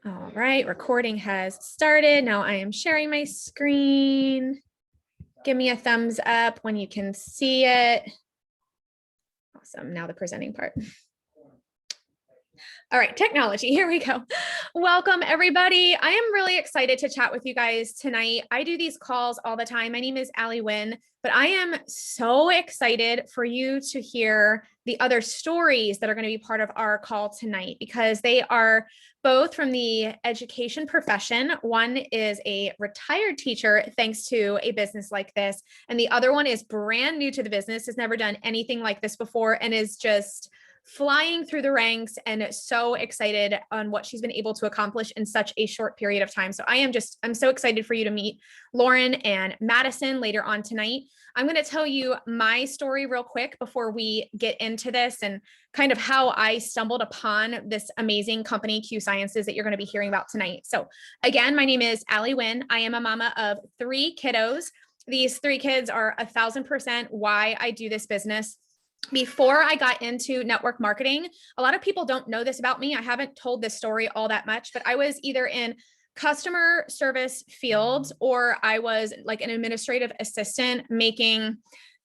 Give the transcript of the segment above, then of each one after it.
All right, recording has started. Now I am sharing my screen. Give me a thumbs up when you can see it. Awesome. Now the presenting part. All right, technology, here we go. Welcome, everybody. I am really excited to chat with you guys tonight. I do these calls all the time. My name is Allie Wynn, but I am so excited for you to hear the other stories that are going to be part of our call tonight, because they are both from the education profession. One is a retired teacher, thanks to a business like this, and the other one is brand new to the business, has never done anything like this before, and is just flying through the ranks and so excited on what she's been able to accomplish in such a short period of time. So I'm so excited for you to meet Lauren and Madison later on tonight. I'm going to tell you my story real quick before we get into this, and kind of how I stumbled upon this amazing company, Q Sciences, that you're going to be hearing about tonight. So again, my name is Allie Wynn. I am a mama of 3 kiddos. These 3 kids are 1,000% why I do this business. Before I got into network marketing, a lot of people don't know this about me. I haven't told this story all that much, but I was either in customer service fields or I was like an administrative assistant, making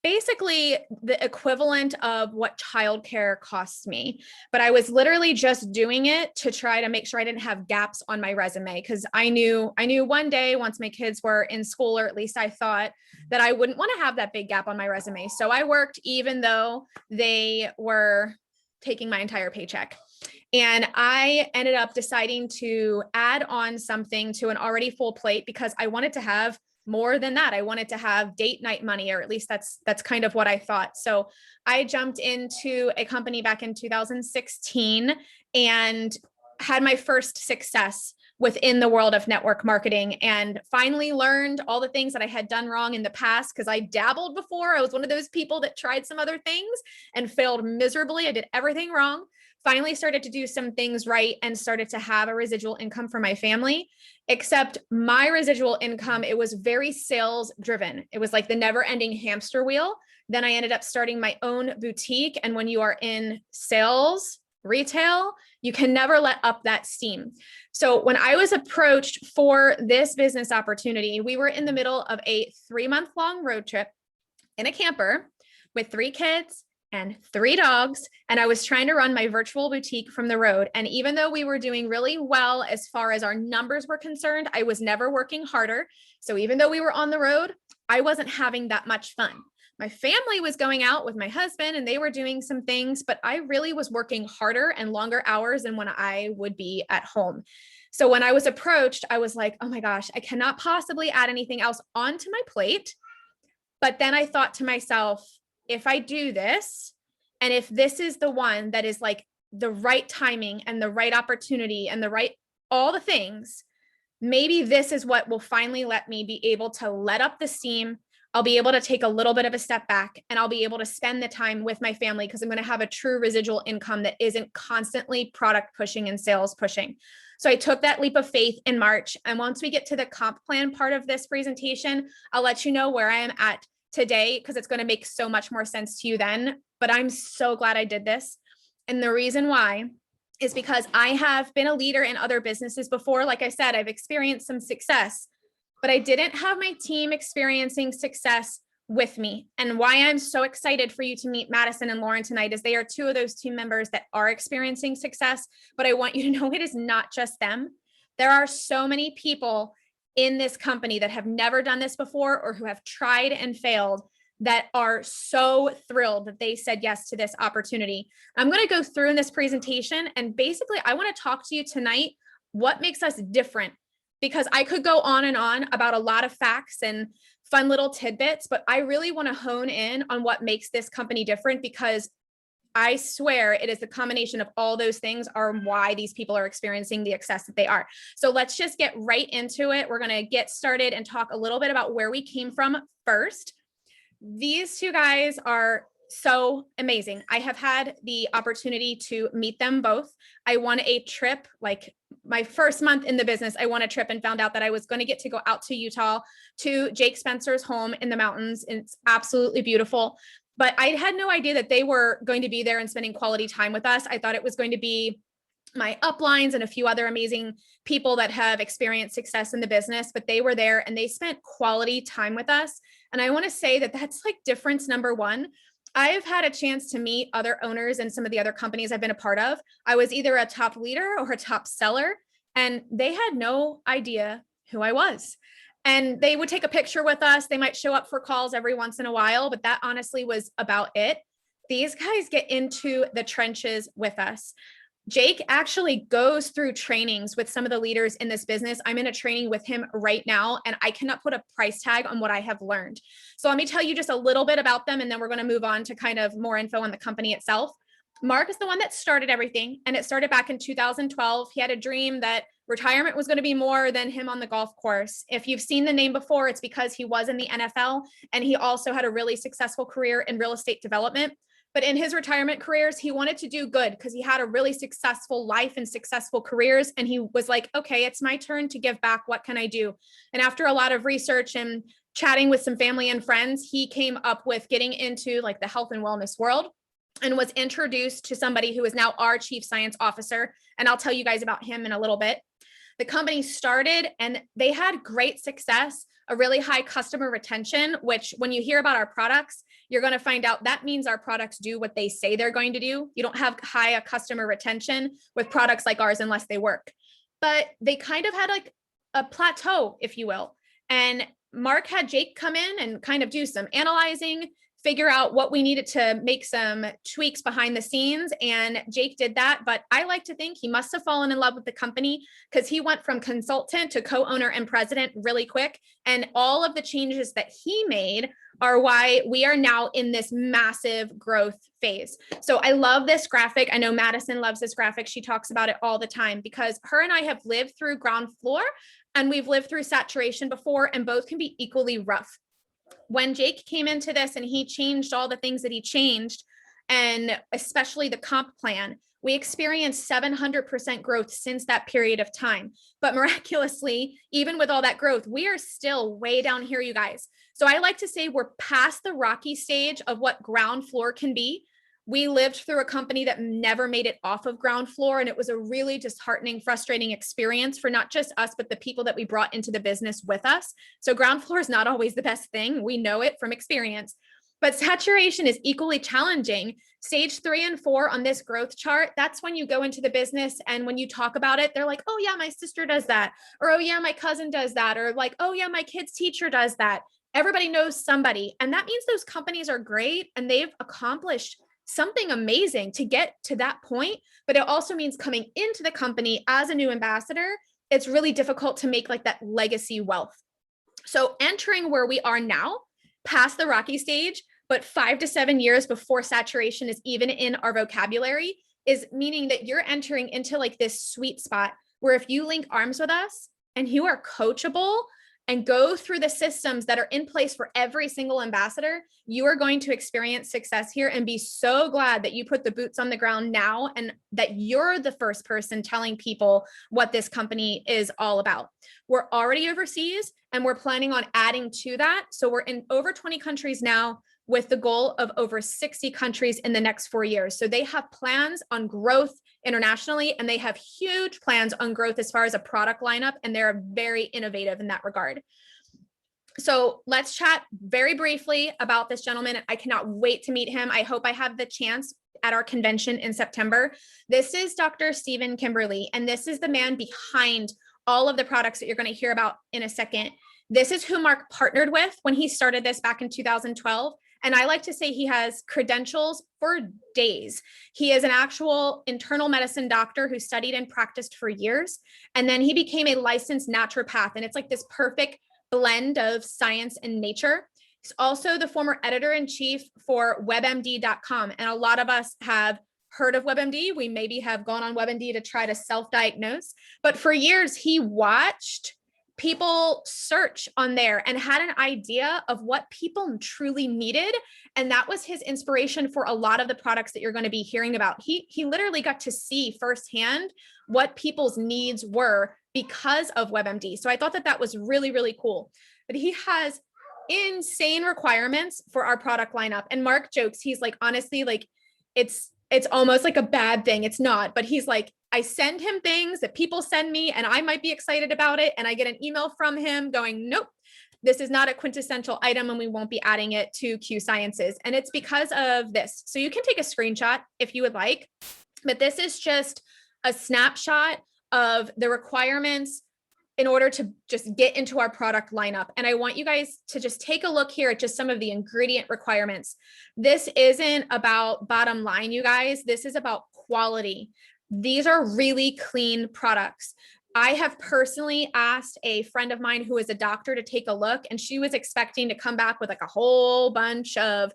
basically the equivalent of what childcare costs me. But I was literally just doing it to try to make sure I didn't have gaps on my resume, because I knew one day, once my kids were in school, or at least I thought, that I wouldn't want to have that big gap on my resume. So I worked even though they were taking my entire paycheck. And I ended up deciding to add on something to an already full plate, because I wanted to have more than that. I wanted to have date night money, or at least that's kind of what I thought. So I jumped into a company back in 2016 and had my first success within the world of network marketing, and finally learned all the things that I had done wrong in the past, because I dabbled before. I was one of those people that tried some other things and failed miserably. I did everything wrong. Finally started to do some things right and started to have a residual income for my family. Except my residual income, it was very sales driven. It was like the never ending hamster wheel. Then I ended up starting my own boutique. And when you are in sales, retail, you can never let up that steam. So when I was approached for this business opportunity, we were in the middle of a 3-month-long road trip in a camper with 3 kids and 3 dogs. And I was trying to run my virtual boutique from the road. And even though we were doing really well as far as our numbers were concerned, I was never working harder. So even though we were on the road, I wasn't having that much fun. My family was going out with my husband and they were doing some things, but I really was working harder and longer hours than when I would be at home. So when I was approached, I was like, oh my gosh, I cannot possibly add anything else onto my plate. But then I thought to myself, if I do this, and if this is the one that is like the right timing and the right opportunity and all the things, maybe this is what will finally let me be able to let up the steam. I'll be able to take a little bit of a step back, and I'll be able to spend the time with my family, because I'm going to have a true residual income that isn't constantly product pushing and sales pushing. So I took that leap of faith in March. And once we get to the comp plan part of this presentation, I'll let you know where I am at today, because it's going to make so much more sense to you then. But I'm so glad I did this. And the reason why is because I have been a leader in other businesses before. Like I said, I've experienced some success, but I didn't have my team experiencing success with me. And why I'm so excited for you to meet Madison and Lauren tonight is they are 2 of those team members that are experiencing success. But I want you to know it is not just them. There are so many people in this company that have never done this before, or who have tried and failed, that are so thrilled that they said yes to this opportunity. I'm going to go through in this presentation, and basically I want to talk to you tonight what makes us different, because I could go on and on about a lot of facts and fun little tidbits, but I really want to hone in on what makes this company different, because I swear it is the combination of all those things are why these people are experiencing the success that they are. So let's just get right into it. We're going to get started and talk a little bit about where we came from first. These 2 guys are so amazing. I have had the opportunity to meet them both. I won a trip, like my first month in the business, I won a trip and found out that I was going to get to go out to Utah to Jake Spencer's home in the mountains. It's absolutely beautiful. But I had no idea that they were going to be there and spending quality time with us. I thought it was going to be my uplines and a few other amazing people that have experienced success in the business, but they were there and they spent quality time with us. And I want to say that that's like difference number one. I've had a chance to meet other owners in some of the other companies I've been a part of. I was either a top leader or a top seller, and they had no idea who I was. And they would take a picture with us. They might show up for calls every once in a while, but that honestly was about it. These guys get into the trenches with us. Jake actually goes through trainings with some of the leaders in this business. I'm in a training with him right now, and I cannot put a price tag on what I have learned. So let me tell you just a little bit about them, and then we're going to move on to kind of more info on the company itself. Mark is the one that started everything, and it started back in 2012. He had a dream that retirement was going to be more than him on the golf course. If you've seen the name before, it's because he was in the NFL, and he also had a really successful career in real estate development. But in his retirement careers, he wanted to do good because he had a really successful life and successful careers. And he was like, okay, it's my turn to give back. What can I do? And after a lot of research and chatting with some family and friends, he came up with getting into like the health and wellness world and was introduced to somebody who is now our chief science officer. And I'll tell you guys about him in a little bit. The company started and they had great success, a really high customer retention, which when you hear about our products, you're going to find out that means our products do what they say they're going to do. You don't have high customer retention with products like ours unless they work. But they kind of had like a plateau, if you will. And Mark had Jake come in and kind of do some analyzing, figure out what we needed to make some tweaks behind the scenes. And Jake did that. But I like to think he must have fallen in love with the company because he went from consultant to co-owner and president really quick. And all of the changes that he made are why we are now in this massive growth phase. So I love this graphic. I know Madison loves this graphic. She talks about it all the time because her and I have lived through ground floor and we've lived through saturation before, and both can be equally rough. When Jake came into this and he changed all the things that he changed, and especially the comp plan, we experienced 700% growth since that period of time. But miraculously, even with all that growth, we are still way down here, you guys. So I like to say we're past the rocky stage of what ground floor can be. We lived through a company that never made it off of ground floor. And it was a really disheartening, frustrating experience for not just us, but the people that we brought into the business with us. So ground floor is not always the best thing. We know it from experience, but saturation is equally challenging. Stage 3 and 4 on this growth chart, that's when you go into the business. And when you talk about it, they're like, oh yeah, my sister does that. Or, oh yeah, my cousin does that. Or like, oh yeah, my kid's teacher does that. Everybody knows somebody. And that means those companies are great and they've accomplished something amazing to get to that point. But it also means coming into the company as a new ambassador, it's really difficult to make like that legacy wealth. So entering where we are now, past the rocky stage, but 5 to 7 years before saturation is even in our vocabulary, is meaning that you're entering into like this sweet spot where if you link arms with us and you are coachable and go through the systems that are in place for every single ambassador, you are going to experience success here and be so glad that you put the boots on the ground now and that you're the first person telling people what this company is all about. We're already overseas and we're planning on adding to that. So we're in over 20 countries now with the goal of over 60 countries in the next 4 years. So they have plans on growth internationally, and they have huge plans on growth as far as a product lineup, and they're very innovative in that regard. So let's chat very briefly about this gentleman. I cannot wait to meet him. I hope I have the chance at our convention in September. This is Dr. Stephen Kimberly, and this is the man behind all of the products that you're going to hear about in a second. This is who Mark partnered with when he started this back in 2012. And I like to say he has credentials for days. He is an actual internal medicine doctor who studied and practiced for years. And then he became a licensed naturopath. And it's like this perfect blend of science and nature. He's also the former editor-in-chief for WebMD.com. And a lot of us have heard of WebMD. We maybe have gone on WebMD to try to self-diagnose. But for years, he watched people search on there and had an idea of what people truly needed. And that was his inspiration for a lot of the products that you're going to be hearing about. He literally got to see firsthand what people's needs were because of WebMD. So I thought that that was really, really cool. But he has insane requirements for our product lineup. And Mark jokes, he's like, honestly, like it's almost like a bad thing. It's not, but he's like, I send him things that people send me and I might be excited about it. And I get an email from him going, nope, this is not a quintessential item and we won't be adding it to Q Sciences. And it's because of this. So you can take a screenshot if you would like, but this is just a snapshot of the requirements in order to just get into our product lineup. And I want you guys to just take a look here at just some of the ingredient requirements. This isn't about bottom line, you guys. This is about quality. These are really clean products. I have personally asked a friend of mine who is a doctor to take a look, and she was expecting to come back with like a whole bunch of,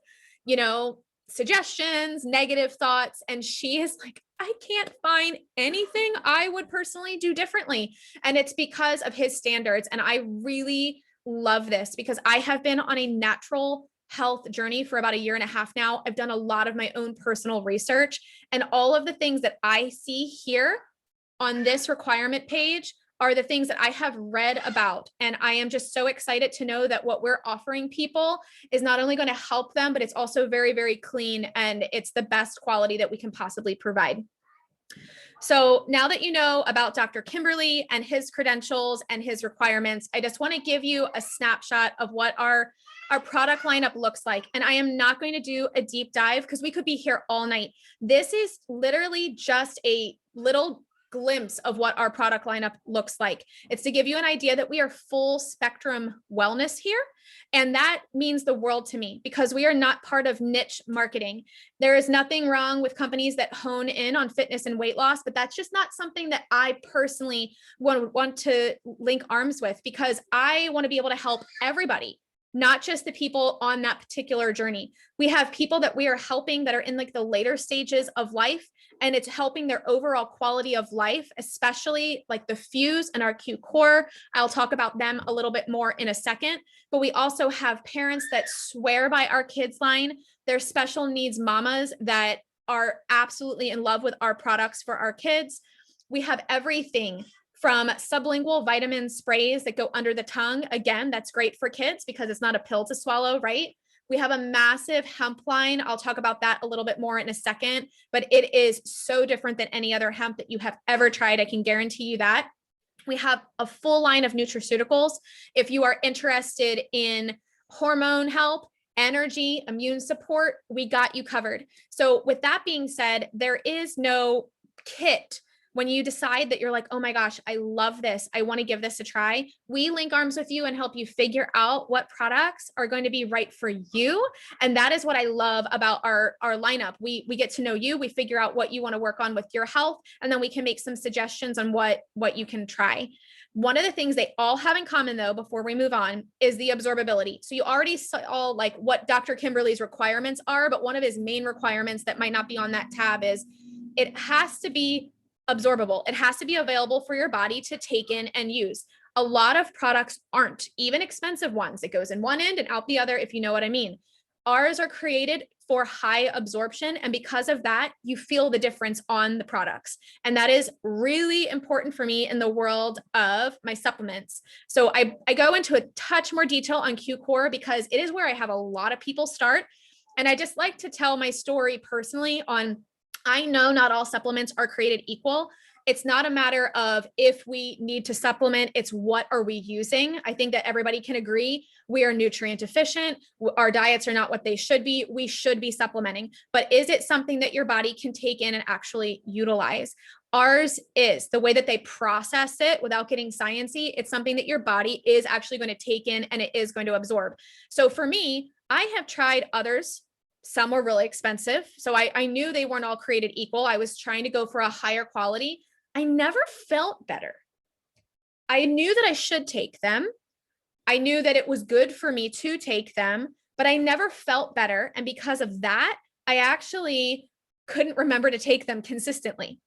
suggestions, negative thoughts. And she is like, I can't find anything I would personally do differently. And it's because of his standards. And I really love this because I have been on a natural health journey for about 1.5 years now. I've done a lot of my own personal research, and all of the things that I see here on this requirement page are the things that I have read about. And I am just so excited to know that what we're offering people is not only going to help them, but it's also very, very clean, and it's the best quality that we can possibly provide. So now that you know about Dr. Kimberly and his credentials and his requirements, I just want to give you a snapshot of what our product lineup looks like. And I am not going to do a deep dive because we could be here all night. This is literally just a little glimpse of what our product lineup looks like. It's to give you an idea that we are full spectrum wellness here. And that means the world to me because we are not part of niche marketing. There is nothing wrong with companies that hone in on fitness and weight loss, but that's just not something that I personally want to link arms with, because I want to be able to help everybody, not just the people on that particular journey. We have people that we are helping that are in like the later stages of life, and it's helping their overall quality of life, especially like the Fuse and our Q Core. I'll talk about them a little bit more in a second, but we also have parents that swear by our kids line. They're special needs mamas that are absolutely in love with our products for our kids. We have everything from sublingual vitamin sprays that go under the tongue. Again, that's great for kids because it's not a pill to swallow, right? We have a massive hemp line. I'll talk about that a little bit more in a second, but it is so different than any other hemp that you have ever tried. I can guarantee you that. We have a full line of nutraceuticals. If you are interested in hormone help, energy, immune support, we got you covered. So with that being said, there is no kit. When you decide that you're like, oh my gosh, I love this, I want to give this a try, we link arms with you and help you figure out what products are going to be right for you. And that is what I love about our lineup. We get to know you, we figure out what you want to work on with your health, and then we can make some suggestions on what you can try. One of the things they all have in common though, before we move on, is the absorbability. So you already saw like what Dr. Kimberly's requirements are, but one of his main requirements that might not be on that tab is it has to be absorbable. It has to be available for your body to take in and use. A lot of products aren't, even expensive ones. It goes in one end and out the other, if you know what I mean. Ours are created for high absorption. And because of that, you feel the difference on the products. And that is really important for me in the world of my supplements. So I go into a touch more detail on Q Core because it is where I have a lot of people start. And I just like to tell my story personally on, I know not all supplements are created equal. It's not a matter of if we need to supplement, it's what are we using? I think that everybody can agree we are nutrient deficient. Our diets are not what they should be. We should be supplementing, but is it something that your body can take in and actually utilize? Ours is the way that they process it without getting sciencey. It's something that your body is actually going to take in and it is going to absorb. So for me, I have tried others. Some were really expensive. So I knew they weren't all created equal. I was trying to go for a higher quality. I never felt better. I knew that I should take them. I knew that it was good for me to take them, but I never felt better. And because of that, I actually couldn't remember to take them consistently.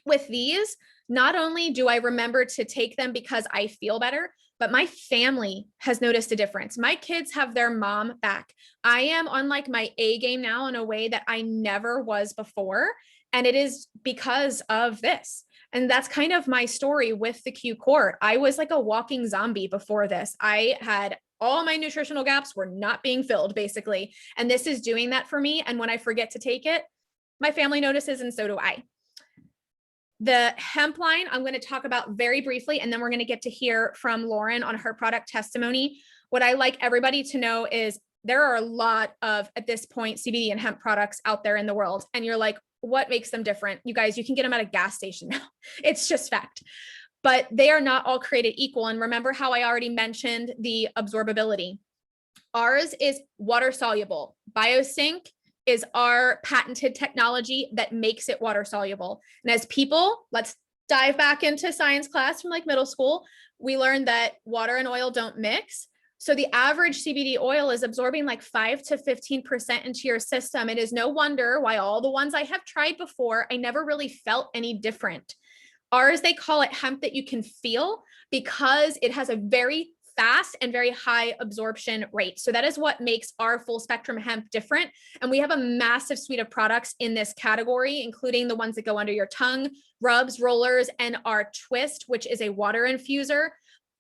With these, not only do I remember to take them because I feel better, but my family has noticed a difference. My kids have their mom back. I am on like my A game now in a way that I never was before. And it is because of this. And that's kind of my story with the Q Core. I was like a walking zombie before this. I had all my nutritional gaps were not being filled basically. And this is doing that for me. And when I forget to take it, my family notices and so do I. The hemp line, I'm going to talk about very briefly, and then we're going to get to hear from Lauren on her product testimony. What I like everybody to know is there are a lot of, at this point, CBD and hemp products out there in the world. And you're like, what makes them different? You guys, you can get them at a gas station now. It's just fact. But they are not all created equal. And remember how I already mentioned the absorbability. Ours is water soluble. BioSync is our patented technology that makes it water soluble. And as people, let's dive back into science class from like middle school. We learned that water and oil don't mix. So the average CBD oil is absorbing like 5 to 15% into your system. It is no wonder why all the ones I have tried before, I never really felt any different. Ours, they call it hemp that you can feel because it has a very fast and very high absorption rate. So that is what makes our full spectrum hemp different. And we have a massive suite of products in this category, including the ones that go under your tongue, rubs, rollers, and our twist, which is a water infuser.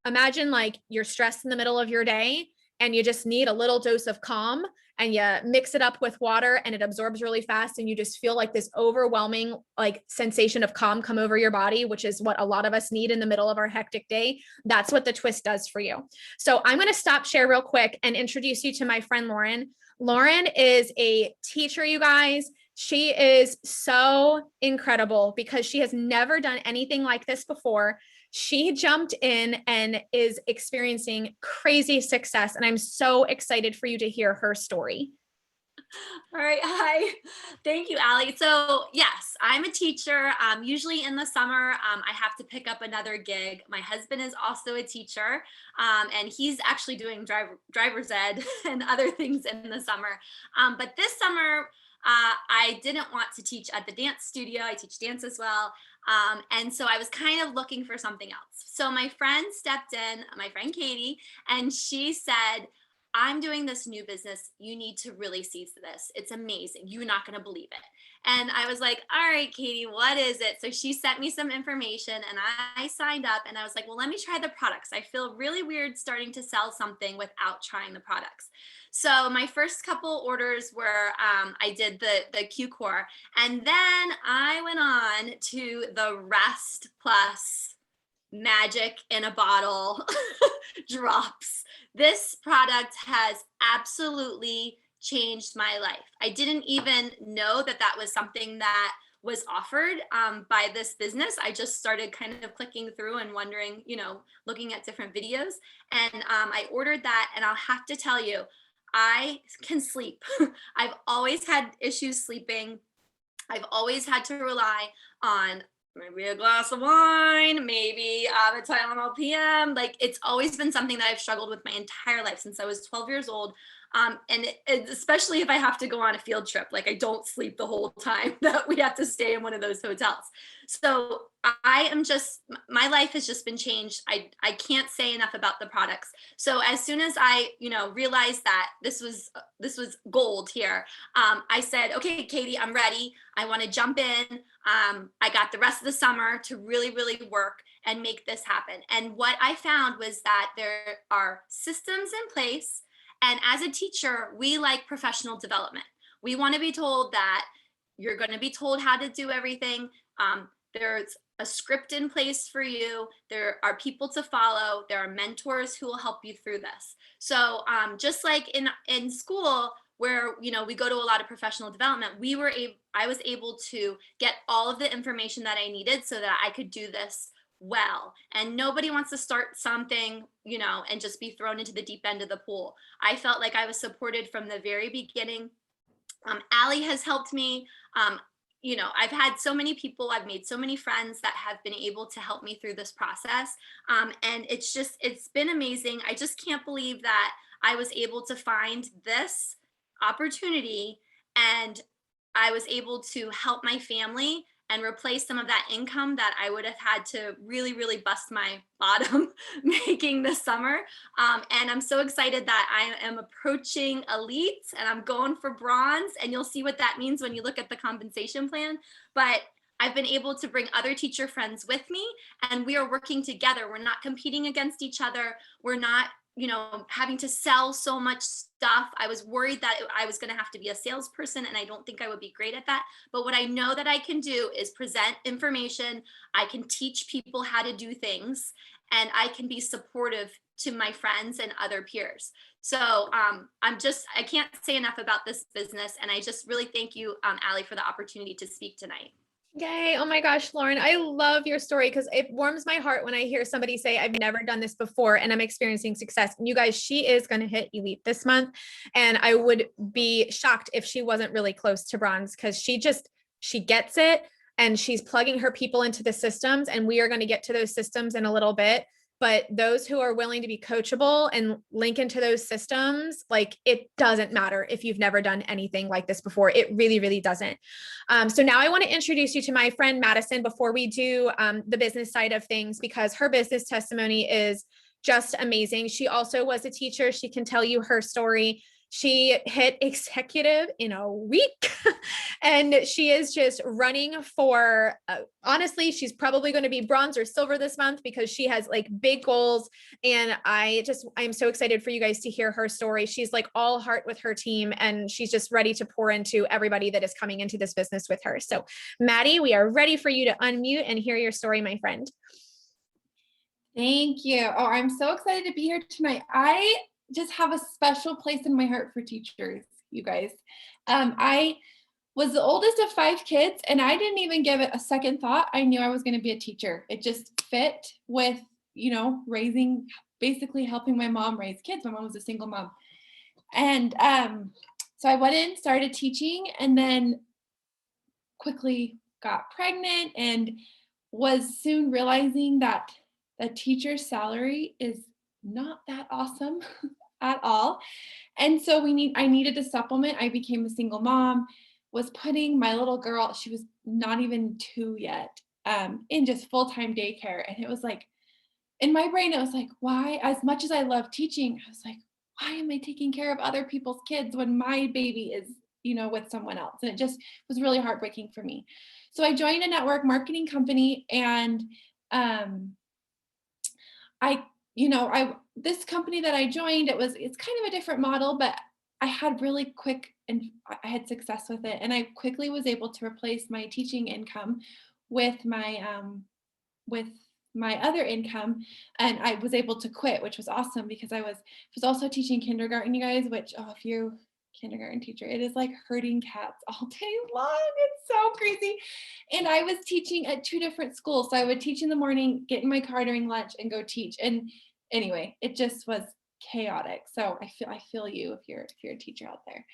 Imagine like you're stressed in the middle of your day and you just need a little dose of calm, and you mix it up with water and it absorbs really fast. And you just feel like this overwhelming like sensation of calm come over your body, which is what a lot of us need in the middle of our hectic day. That's what the twist does for you. So I'm going to stop share real quick and introduce you to my friend, Lauren. Lauren is a teacher, you guys. She is so incredible because she has never done anything like this before. She jumped in and is experiencing crazy success. And I'm so excited for you to hear her story. All right. Hi. Thank you, Allie. So yes, I'm a teacher. Usually in the summer, I have to pick up another gig. My husband is also a teacher, and he's actually doing driver's ed and other things in the summer. But this summer, I didn't want to teach at the dance studio. I teach dance as well. And so I was kind of looking for something else. So my friend stepped in, my friend Katie, and she said, I'm doing this new business. You need to really seize this. It's amazing. You're not going to believe it. And I was like, all right, Katie, what is it? So she sent me some information and I signed up, and I was like, well, let me try the products. I feel really weird starting to sell something without trying the products. So my first couple orders were, I did the Q Core, and then I went on to the Rest Plus Magic in a Bottle drops. This product has absolutely changed my life. I didn't even know that that was something that was offered by this business. I just started kind of clicking through and wondering, looking at different videos. And I ordered that, and I'll have to tell you, I can sleep. I've always had issues sleeping. I've always had to rely on maybe a glass of wine, maybe a Tylenol PM. Like, it's always been something that I've struggled with my entire life since I was 12 years old. And especially if I have to go on a field trip, like I don't sleep the whole time that we have to stay in one of those hotels. So my life has just been changed. I can't say enough about the products. So as soon as I, realized that this was gold here, I said, okay, Katie, I'm ready. I want to jump in. I got the rest of the summer to really, really work and make this happen. And what I found was that there are systems in place. And as a teacher, we like professional development. We want to be told that you're going to be told how to do everything. There's a script in place for you. There are people to follow. There are mentors who will help you through this. So just like in school, where we go to a lot of professional development, I was able to get all of the information that I needed so that I could do this well. And nobody wants to start something, and just be thrown into the deep end of the pool. I felt like I was supported from the very beginning. Allie has helped me. I've had so many people, I've made so many friends that have been able to help me through this process. And it's been amazing. I just can't believe that I was able to find this opportunity, and I was able to help my family and replace some of that income that I would have had to really, really bust my bottom making this summer. And I'm so excited that I am approaching elite and I'm going for bronze, and you'll see what that means when you look at the compensation plan. But I've been able to bring other teacher friends with me, and we are working together. We're not competing against each other. We're not having to sell so much stuff. I was worried that I was going to have to be a salesperson, and I don't think I would be great at that. But what I know that I can do is present information. I can teach people how to do things, and I can be supportive to my friends and other peers. So I can't say enough about this business. And I just really thank you, Allie, for the opportunity to speak tonight. Yay. Oh my gosh, Lauren, I love your story because it warms my heart when I hear somebody say, I've never done this before and I'm experiencing success. And you guys, she is going to hit elite this month. And I would be shocked if she wasn't really close to bronze because she gets it and she's plugging her people into the systems. And we are going to get to those systems in a little bit. But those who are willing to be coachable and link into those systems, like it doesn't matter if you've never done anything like this before. It really, really doesn't. So now I want to introduce you to my friend Madison before we do the business side of things, because her business testimony is just amazing. She also was a teacher. She can tell you her story. She hit executive in a week and she is just running for, honestly, she's probably going to be bronze or silver this month because she has like big goals. And I'm so excited for you guys to hear her story. She's like all heart with her team and she's just ready to pour into everybody that is coming into this business with her. So Maddie, we are ready for you to unmute and hear your story, my friend. Thank you. Oh, I'm so excited to be here tonight. I just have a special place in my heart for teachers, you guys. I was the oldest of 5 kids and I didn't even give it a second thought. I knew I was going to be a teacher. It just fit with, basically helping my mom raise kids. My mom was a single mom. And so I went in, started teaching, and then quickly got pregnant and was soon realizing that a teacher's salary is not that awesome at all. And so I needed to supplement. I became a single mom, was putting my little girl, she was not even 2 yet, in just full-time daycare. And it was like, in my brain, it was like, why, as much as I love teaching, I was like, why am I taking care of other people's kids when my baby is, with someone else? And it just was really heartbreaking for me. So I joined a network marketing company and this company that I joined, it's kind of a different model, but I had really quick and I had success with it. And I quickly was able to replace my teaching income with my other income. And I was able to quit, which was awesome because I was also teaching kindergarten, you guys, which, if you're kindergarten teacher, it is like herding cats all day long. It's so crazy. And I was teaching at 2 different schools. So I would teach in the morning, get in my car during lunch and go teach. And anyway, it just was chaotic. So I feel you if you're a teacher out there.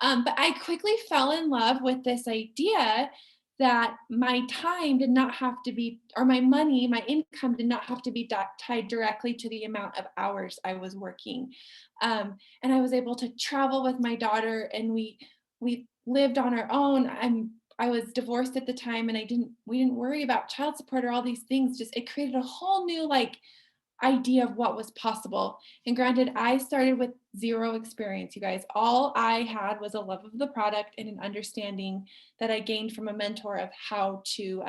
But I quickly fell in love with this idea that my time did not have to be, or my money, my income did not have to be tied directly to the amount of hours I was working. And I was able to travel with my daughter and we lived on our own. I was divorced at the time and we didn't worry about child support or all these things. Just, it created a whole new idea of what was possible. And granted, I started with 0 experience, you guys. All I had was a love of the product and an understanding that I gained from a mentor of how to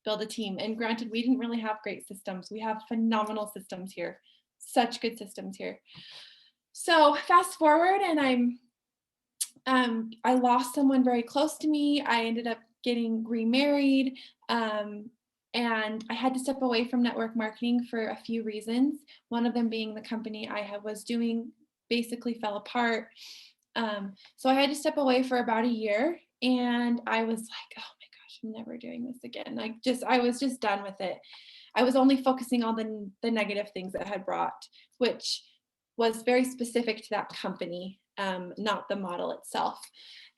build a team. And granted, we didn't really have great systems. We have phenomenal systems here, such good systems here. So fast forward and I lost someone very close to me. I ended up getting remarried. And I had to step away from network marketing for a few reasons. One of them being the company I was doing basically fell apart. So I had to step away for about a year and I was like, oh my gosh, I'm never doing this again. I was just done with it. I was only focusing on the negative things that had brought, which was very specific to that company, not the model itself.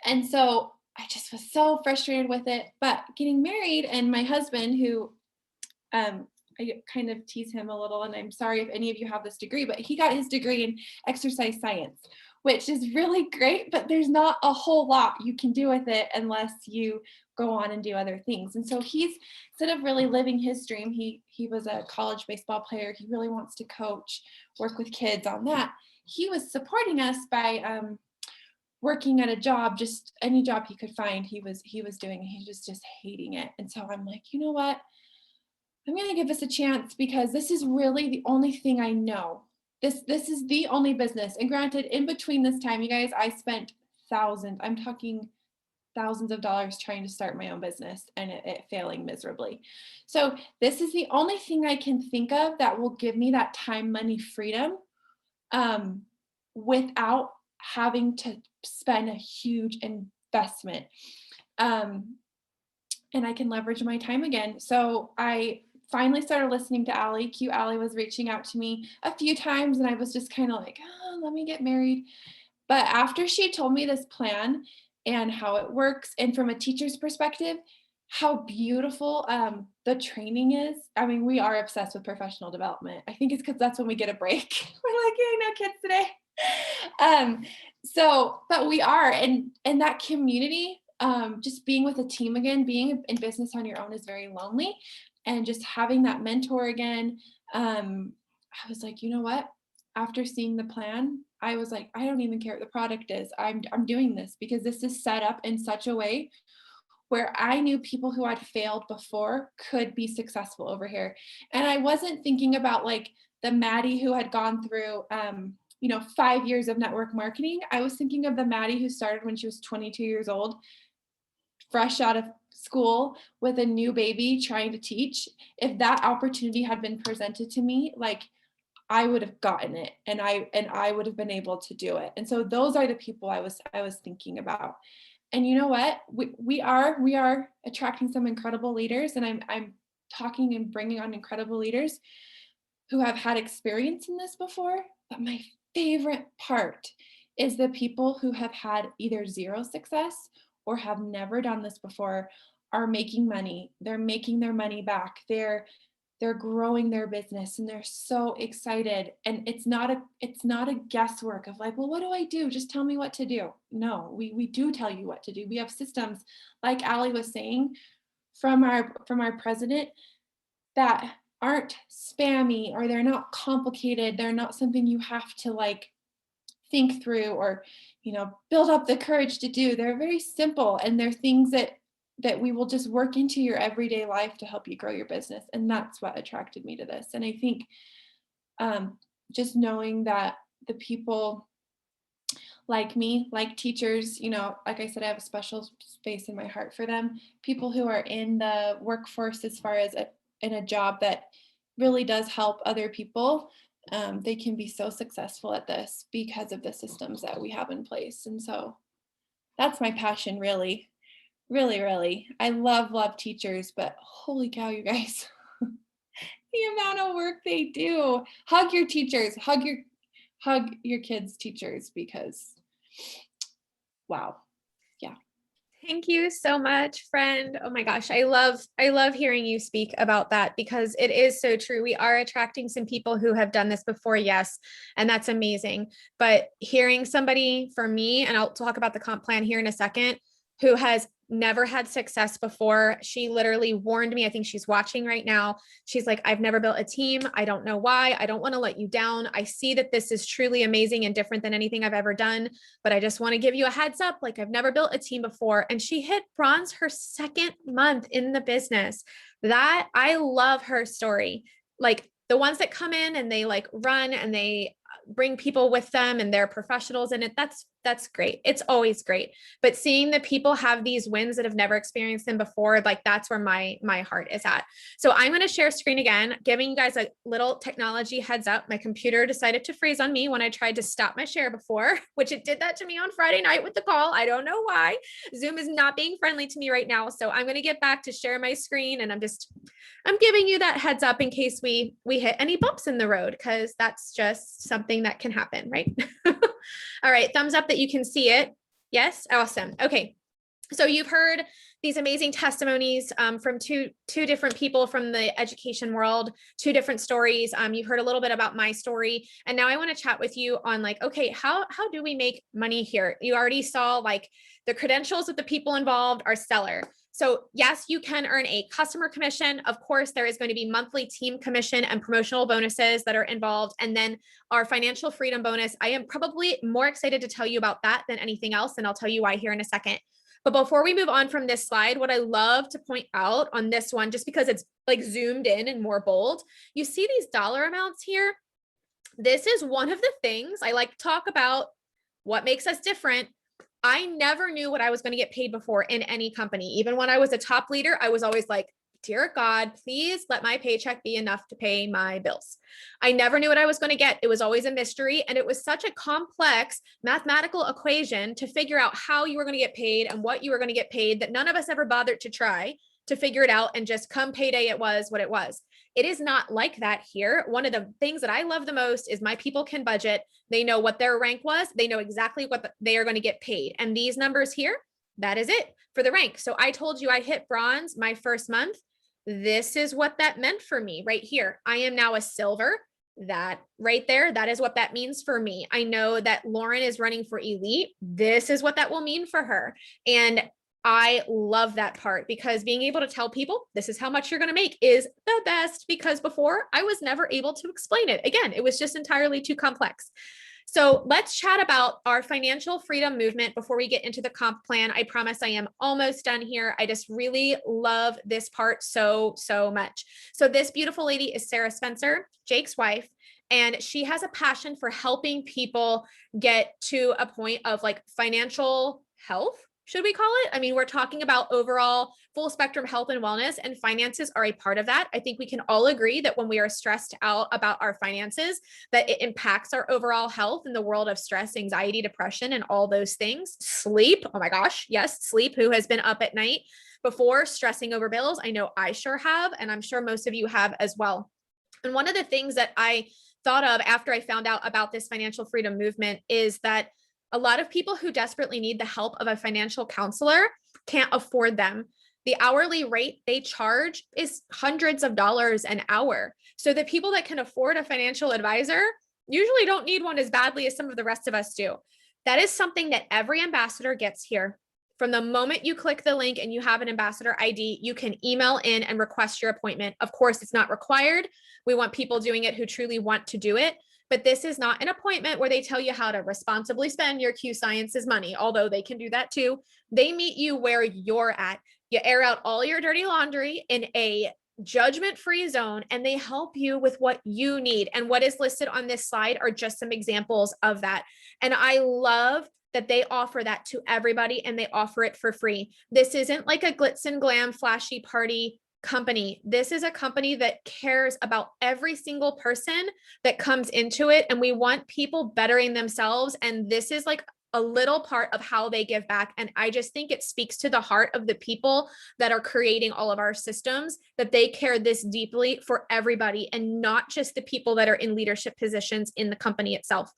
And so I just was so frustrated with it. But getting married and my husband, who I kind of tease him a little, and I'm sorry if any of you have this degree, but he got his degree in exercise science, which is really great, but there's not a whole lot you can do with it unless you go on and do other things. And so he's, instead of really living his dream, he was a college baseball player. He really wants to coach, work with kids on that. He was supporting us by working at a job, just any job he could find, he was doing. He was just hating it. And so I'm like, you know what? I'm going to give this a chance because this is really the only thing I know this is the only business. And granted, in between this time, you guys, I spent I'm talking thousands of dollars trying to start my own business and it failing miserably. So this is the only thing I can think of that will give me that time, money, freedom, without having to spend a huge investment. And I can leverage my time again. So I finally started listening to Allie. Cute Allie was reaching out to me a few times and I was just kind of like, oh, let me get married. But after she told me this plan and how it works, and from a teacher's perspective, how beautiful the training is. I mean, we are obsessed with professional development. I think it's because that's when we get a break. We're like, yeah, no kids today. But we are, and that community, just being with a team again, being in business on your own is very lonely. And just having that mentor again, I was like, you know what? After seeing the plan, I was like, I don't even care what the product is. I'm doing this because this is set up in such a way where I knew people who had failed before could be successful over here. And I wasn't thinking about like the Maddie who had gone through, 5 years of network marketing. I was thinking of the Maddie who started when she was 22 years old, fresh out of school with a new baby trying to teach. If that opportunity had been presented to me, like I would have gotten it and I would have been able to do it. And so those are the people I was thinking about. And you know what? We are attracting some incredible leaders, and I'm talking and bringing on incredible leaders who have had experience in this before. But my favorite part is the people who have had either zero success or have never done this before are making money. They're making their money back. They're growing their business and they're so excited. And it's not a guesswork of like, well, what do I do? Just tell me what to do. No, we do tell you what to do. We have systems, like Allie was saying, from our president that aren't spammy, or they're not complicated. They're not something you have to like think through or, build up the courage to do. They're very simple, and they're things that we will just work into your everyday life to help you grow your business. And that's what attracted me to this. And I think just knowing that the people like me, like teachers, like I said, I have a special space in my heart for them. People who are in the workforce as far as in a job that really does help other people, they can be so successful at this because of the systems that we have in place. And so that's my passion, really. Really, really. I love teachers, but holy cow, you guys, the amount of work they do. Hug your teachers, hug your kids' teachers, because wow. Yeah. Thank you so much, friend. Oh my gosh. I love hearing you speak about that, because it is so true. We are attracting some people who have done this before. Yes. And that's amazing. But hearing somebody, for me, and I'll talk about the comp plan here in a second, who has never had success before. She literally warned me. I think she's watching right now. She's like, I've never built a team. I don't know why. I don't want to let you down. I see that this is truly amazing and different than anything I've ever done, but I just want to give you a heads up. Like, I've never built a team before. And she hit bronze her second month in the business. That, I love her story. Like, the ones that come in and they like run and they bring people with them and they're professionals in it, that's great. It's always great. But seeing the people have these wins that have never experienced them before, like that's where my heart is at. So I'm going to share screen again, giving you guys a little technology heads up. My computer decided to freeze on me when I tried to stop my share before, which it did that to me on Friday night with the call. I don't know why. Zoom is not being friendly to me right now. So I'm going to get back to share my screen, and I'm giving you that heads up in case we hit any bumps in the road, because that's just something that can happen, right? All right, thumbs up that you can see it. Yes, awesome. Okay, so you've heard these amazing testimonies from two different people from the education world, two different stories. You've heard a little bit about my story, and now I want to chat with you on like, okay, how do we make money here? You already saw like the credentials of the people involved are stellar. So yes, you can earn a customer commission. Of course, there is going to be monthly team commission and promotional bonuses that are involved. And then our financial freedom bonus, I am probably more excited to tell you about that than anything else. And I'll tell you why here in a second. But before we move on from this slide, what I love to point out on this one, just because it's like zoomed in and more bold, you see these dollar amounts here. This is one of the things I like to talk about, what makes us different. I never knew what I was going to get paid before in any company. Even when I was a top leader, I was always like, dear God, please let my paycheck be enough to pay my bills. I never knew what I was going to get. It was always a mystery. And it was such a complex mathematical equation to figure out how you were going to get paid and what you were going to get paid that none of us ever bothered to try to figure it out. And just come payday, it was what it was. It is not like that here. One of the things that I love the most is my people can budget. They know what their rank was. They know exactly what they are going to get paid. And these numbers here, that is it for the rank. So I told you I hit bronze my first month. This is what that meant for me right here. I am now a silver. That right there, that is what that means for me. I know that Lauren is running for elite. This is what that will mean for her. And I love that part, because being able to tell people this is how much you're going to make is the best, because before I was never able to explain it. Again, it was just entirely too complex. So let's chat about our financial freedom movement before we get into the comp plan. I promise I am almost done here. I just really love this part so much. So this beautiful lady is Sarah Spencer, Jake's wife, and she has a passion for helping people get to a point of like financial health. Should we call it? I mean, we're talking about overall full spectrum health and wellness, and finances are a part of that. I think we can all agree that when we are stressed out about our finances, that it impacts our overall health in the world of stress, anxiety, depression, and all those things. Sleep. Oh my gosh. Yes. Sleep. Who has been up at night before stressing over bills? I know I sure have, and I'm sure most of you have as well. And one of the things that I thought of after I found out about this financial freedom movement is that a lot of people who desperately need the help of a financial counselor can't afford them. The hourly rate they charge is hundreds of dollars an hour. So the people that can afford a financial advisor usually don't need one as badly as some of the rest of us do. That is something that every ambassador gets here. From the moment you click the link and you have an ambassador ID, you can email in and request your appointment. Of course, it's not required. We want people doing it who truly want to do it. But this is not an appointment where they tell you how to responsibly spend your Q Sciences money, although they can do that too. They meet you where you're at. You air out all your dirty laundry in a judgment-free zone, and they help you with what you need. And what is listed on this slide are just some examples of that. And I love that they offer that to everybody, and they offer it for free. This isn't like a glitz and glam flashy party company. This is a company that cares about every single person that comes into it, and we want people bettering themselves. And this is like a little part of how they give back. And I just think it speaks to the heart of the people that are creating all of our systems, that they care this deeply for everybody and not just the people that are in leadership positions in the company itself.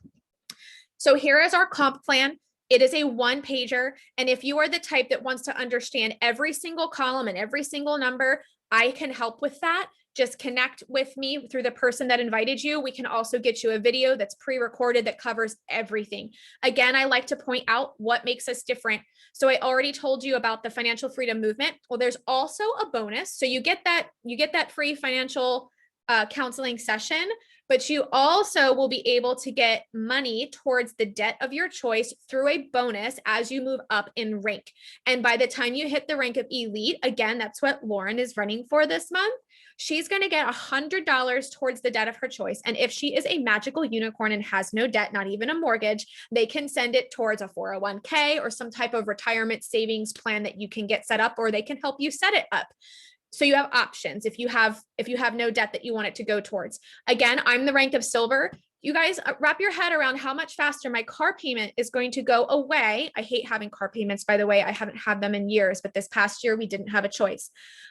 So here is our comp plan. It is a one pager. And if you are the type that wants to understand every single column and every single number, I can help with that. Just connect with me through the person that invited you. We can also get you a video that's pre-recorded that covers everything. Again, I like to point out what makes us different. So I already told you about the financial freedom movement. Well, there's also a bonus. So you get that free financial counseling session, but you also will be able to get money towards the debt of your choice through a bonus as you move up in rank. And by the time you hit the rank of elite, again, that's what Lauren is running for this month, she's going to get $100 towards the debt of her choice. And if she is a magical unicorn and has no debt, not even a mortgage, they can send it towards a 401k or some type of retirement savings plan that you can get set up, or they can help you set it up. So you have options if you have no debt that you want it to go towards. Again, I'm the rank of silver. You guys wrap your head around how much faster my car payment is going to go away. I hate having car payments, by the way. I haven't had them in years, but this past year we didn't have a choice.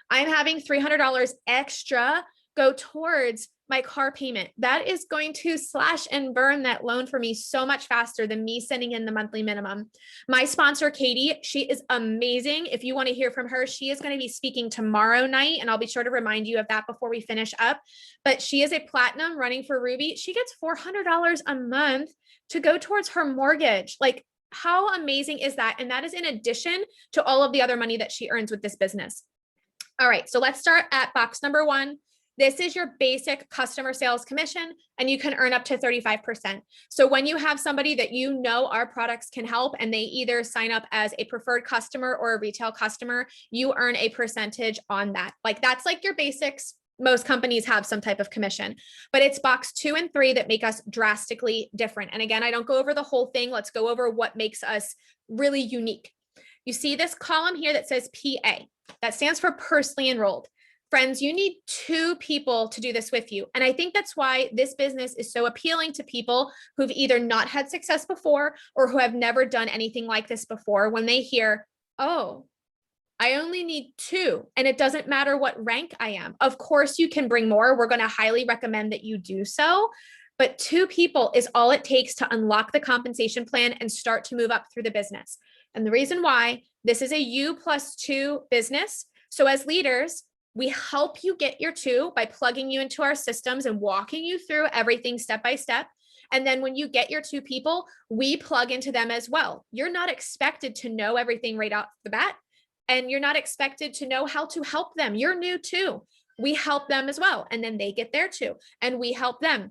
I'm having $300 extra go towards my car payment. That is going to slash and burn that loan for me so much faster than me sending in the monthly minimum. My sponsor, Katie, she is amazing. If you want to hear from her, she is going to be speaking tomorrow night, and I'll be sure to remind you of that before we finish up. But she is a platinum running for Ruby. She gets $400 a month to go towards her mortgage. Like, how amazing is that? And that is in addition to all of the other money that she earns with this business. All right, so let's start at box number 1. This is your basic customer sales commission, and you can earn up to 35%. So when you have somebody that you know our products can help, and they either sign up as a preferred customer or a retail customer, you earn a percentage on that. Like, that's like your basics Most companies have some type of commission, but it's box 2 and 3 that make us drastically different. And again, I don't go over the whole thing. Let's go over what makes us really unique. You see this column here that says PA. That stands for personally enrolled. Friends, you need 2 people to do this with you. And I think that's why this business is so appealing to people who've either not had success before or who have never done anything like this before. When they hear, oh, I only need 2, and it doesn't matter what rank I am. Of course, you can bring more. We're going to highly recommend that you do so. But 2 people is all it takes to unlock the compensation plan and start to move up through the business. And the reason why, this is a U+2 business. So as leaders, we help you get your 2 by plugging you into our systems and walking you through everything step by step. And then when you get your 2 people, we plug into them as well. You're not expected to know everything right off the bat. And you're not expected to know how to help them. You're new too. We help them as well. And then they get there too. And we help them.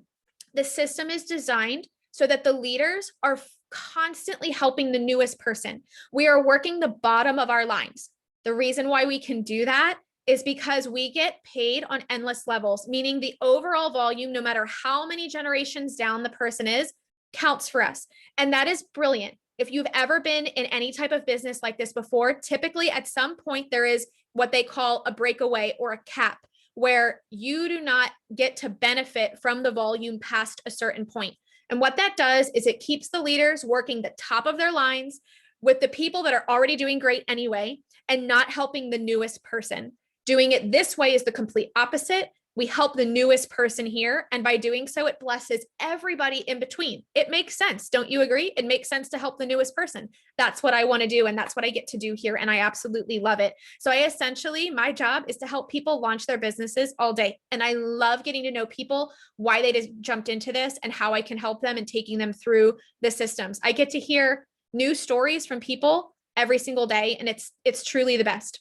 The system is designed so that the leaders are constantly helping the newest person. We are working the bottom of our lines. The reason why we can do that is because we get paid on endless levels, meaning the overall volume, no matter how many generations down the person is, counts for us. And that is brilliant. If you've ever been in any type of business like this before, typically at some point there is what they call a breakaway or a cap, where you do not get to benefit from the volume past a certain point. And what that does is it keeps the leaders working the top of their lines with the people that are already doing great anyway, and not helping the newest person. Doing it this way is the complete opposite. We help the newest person here. And by doing so, it blesses everybody in between. It makes sense. Don't you agree? It makes sense to help the newest person. That's what I want to do. And that's what I get to do here. And I absolutely love it. So my job is to help people launch their businesses all day. And I love getting to know people, why they just jumped into this and how I can help them and taking them through the systems. I get to hear new stories from people every single day. And it's truly the best.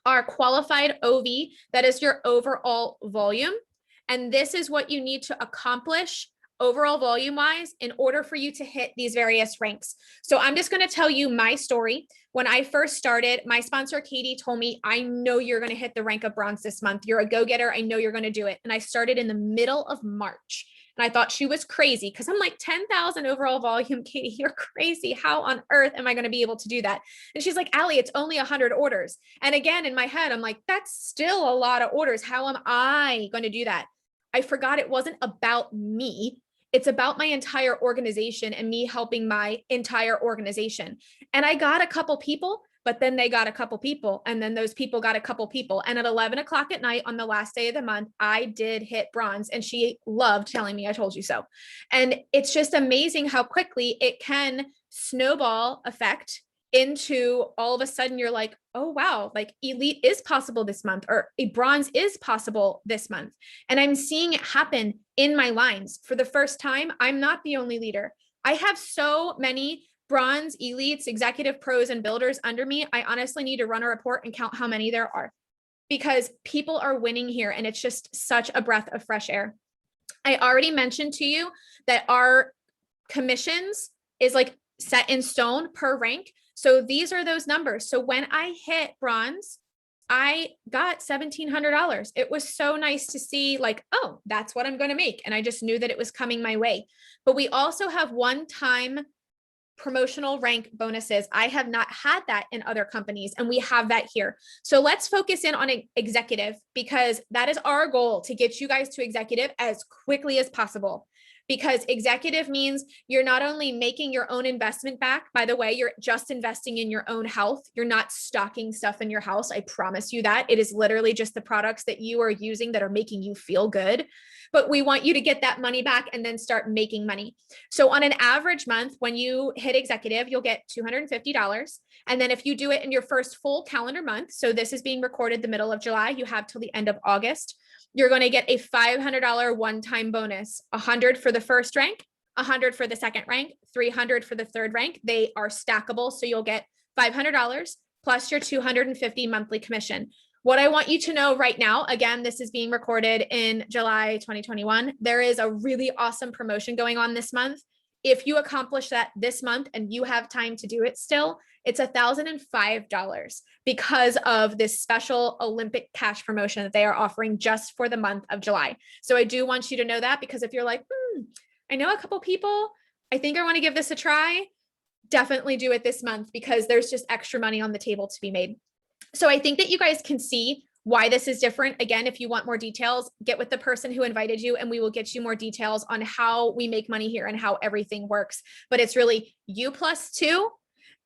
Our qualified OV, that is your overall volume. And this is what you need to accomplish overall volume wise in order for you to hit these various ranks. So I'm just going to tell you my story. When I first started, my sponsor, Katie, told me, I know you're going to hit the rank of bronze this month. You're a go-getter. I know you're going to do it. And I started in the middle of March. And I thought she was crazy because I'm like 10,000 overall volume. Katie, you're crazy. How on earth am I going to be able to do that? And she's like, Allie, it's only 100 orders. And again, in my head, I'm like, that's still a lot of orders. How am I going to do that? I forgot it wasn't about me. It's about my entire organization and me helping my entire organization. And I got a couple people, but then they got a couple people, and then those people got a couple people. And at 11 o'clock at night on the last day of the month, I did hit bronze, and she loved telling me I told you so. And it's just amazing how quickly it can snowball effect into all of a sudden you're like, oh, wow, like elite is possible this month, or a bronze is possible this month. And I'm seeing it happen in my lines. For the first time, I'm not the only leader. I have so many bronze, elites, executive pros, and builders under me. I honestly need to run a report and count how many there are, because people are winning here. And it's just such a breath of fresh air. I already mentioned to you that our commissions is like set in stone per rank. So these are those numbers. So when I hit bronze, I got $1,700. It was so nice to see, like, oh, that's what I'm going to make. And I just knew that it was coming my way. But we also have one-time promotional rank bonuses. I have not had that in other companies, and we have that here. So let's focus in on executive, because that is our goal, to get you guys to executive as quickly as possible. Because executive means you're not only making your own investment back. By the way, you're just investing in your own health. You're not stocking stuff in your house. I promise you that. It is literally just the products that you are using that are making you feel good. But we want you to get that money back and then start making money. So on an average month, when you hit executive, you'll get $250. And then if you do it in your first full calendar month, so this is being recorded the middle of July, you have till the end of August, you're going to get a $500 one-time bonus, 100 for the first rank, 100 for the second rank, 300 for the third rank. They are stackable. So you'll get $500 plus your $250 monthly commission. What I want you to know right now, again, this is being recorded in July 2021. There is a really awesome promotion going on this month. If you accomplish that this month and you have time to do it still, it's $1,005 because of this special Olympic cash promotion that they are offering just for the month of July. So I do want you to know that, because if you're like, I know a couple people, I think I want to give this a try, definitely do it this month, because there's just extra money on the table to be made. So I think that you guys can see why this is different. Again, if you want more details, get with the person who invited you and we will get you more details on how we make money here and how everything works. But it's really you plus two,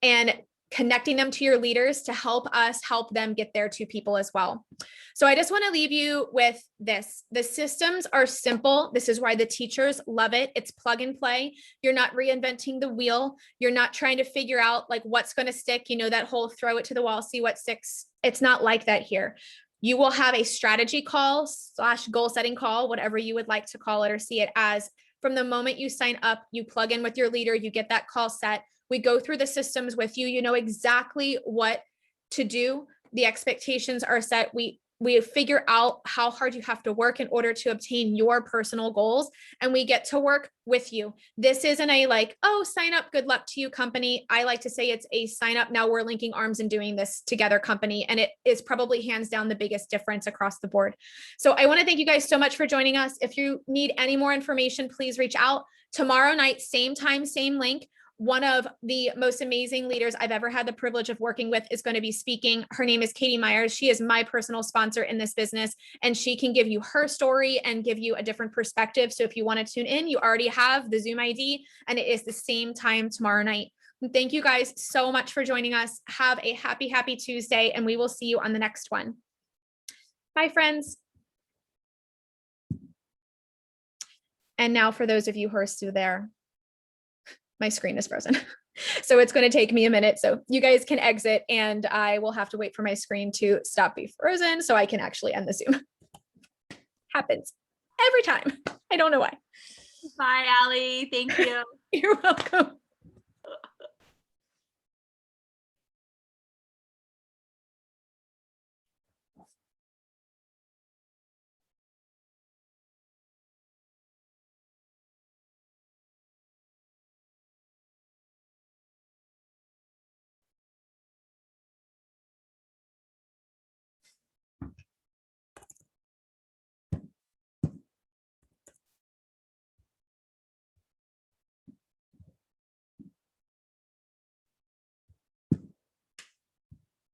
and connecting them to your leaders to help us help them get there to people as well. So I just want to leave you with this. The systems are simple. This is why the teachers love it. It's plug and play. You're not reinventing the wheel. You're not trying to figure out like what's going to stick, you know, that whole throw it to the wall, see what sticks. It's not like that here. You will have a strategy call / goal setting call, whatever you would like to call it or see it as. From the moment you sign up, you plug in with your leader, you get that call set. We go through the systems with you. You know exactly what to do. The expectations are set. We figure out how hard you have to work in order to obtain your personal goals, and we get to work with you. This isn't a like, oh, sign up, good luck to you company. I like to say it's a sign up, now we're linking arms and doing this together company. And it is probably hands down the biggest difference across the board. So I want to thank you guys so much for joining us. If you need any more information, please reach out. Tomorrow night, same time, same link. One of the most amazing leaders I've ever had the privilege of working with is going to be speaking. Her name is Katie Myers. She is my personal sponsor in this business, and she can give you her story and give you a different perspective. So if you want to tune in, you already have the Zoom ID, and it is the same time tomorrow night. And thank you guys so much for joining us. Have a happy, happy Tuesday, and we will see you on the next one. Bye, friends. And now for those of you who are still there, my screen is frozen. So it's going to take me a minute. So you guys can exit, and I will have to wait for my screen to stop being frozen so I can actually end the Zoom. Happens every time. I don't know why. Bye, Allie. Thank you. You're welcome.